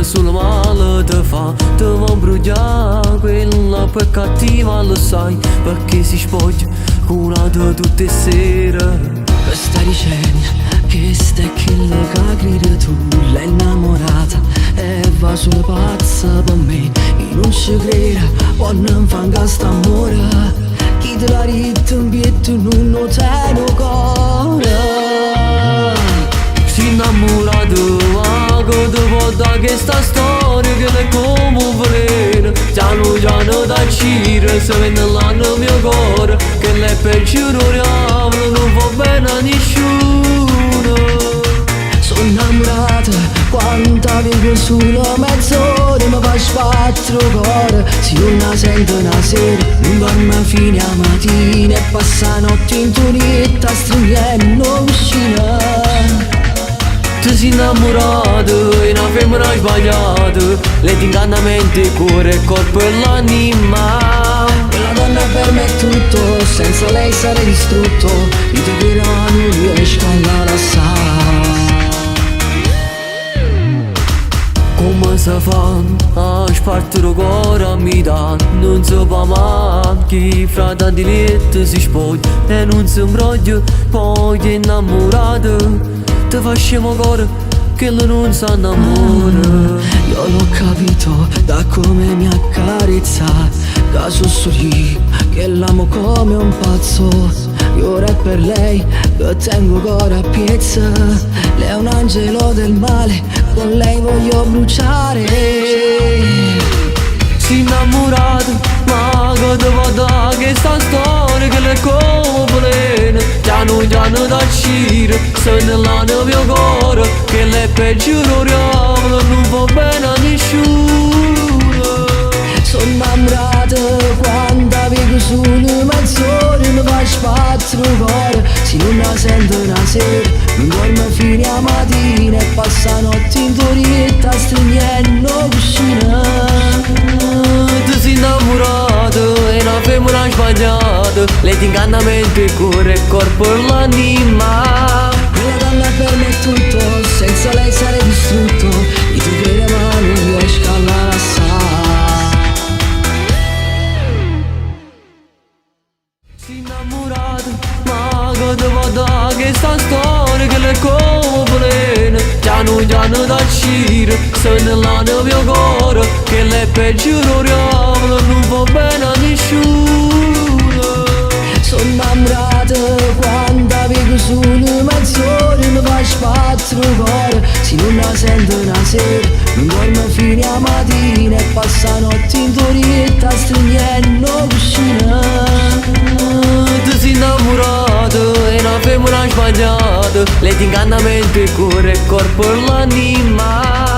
sul male te fa, te va imbrugliare, quella più cattiva lo sai, perché si spoglia con una di tutte le sere. Stai dicendo che stai quello che credi tu, l'hai innamorata e va solo pazza per me. Io non ci credo, poi non fa questo amore, chi te l'ha detto in pietto non lo tiene cuore. Si innamorato, ma che te può da questa storia che è come un veleno, piano piano da cire, se vende là nel mio cuore, che lei è peggio diavolo, non va bene a nessuno. Sono innamorata, quando vivo solo mezz'ora mi fa sbattere il cuore. Se io la sento una sera, non dormo fino a mattina e passa la notte in turietta stringendo vicina. Tu sei innamorato e una femmina sbagliata, lei ti inganna mente, il cuore, il corpo e l'anima. Quella donna per me è tutto, senza lei sarei distrutto, io ti vedo non riesco a lasciare. Come si fa a spartire il cuore a metà? Non si può mai, chi fra tanti letti si spoglia e non si imbroglia, poi ti innamorato, ti fa scemo cuore che non si innamora. Io l'ho capito da come mi accarezza, da sussurri che l'amo come un pazzo. Io ora è per lei che tengo cuore a piezza, lei è un angelo del male, con lei voglio bruciare. Si innamorato, ma che te va da questa storia che è come un veleno, piano piano da cire, se nella nel mio cuore, che lei è peggio diavolo, non va bene a nessuno. Sono innamorata quando vivo solo mezz'ora, mi fa sbattere il cuore. Se non la sento una sera, non dormo fino a mattina e passa la notte in turietta stringendo vicina. Tu sei innamorato e una femmina sbagliata, lei ti inganna mente, il cuore, il corpo e l'anima. Quella donna per me è tutto, senza lei sarei distrutto, io ti credo ma non riesco a lasciare. Si innamorato, ma che te va da questa storia che è come un veleno, piano piano da cire, se nella nel mio cuore, che lei è peggio diavolo, non va bene a nessuno. Sono innamorata quando vivo solo mezz'ora, mi fa sbattere il cuore. Se non la sento una sera, non dormo fino a mattina e passa la notte in turietta stringendo vicina. Tu sei innamorato e una femmina sbagliata, lei ti inganna mente, il cuore, il corpo e l'anima.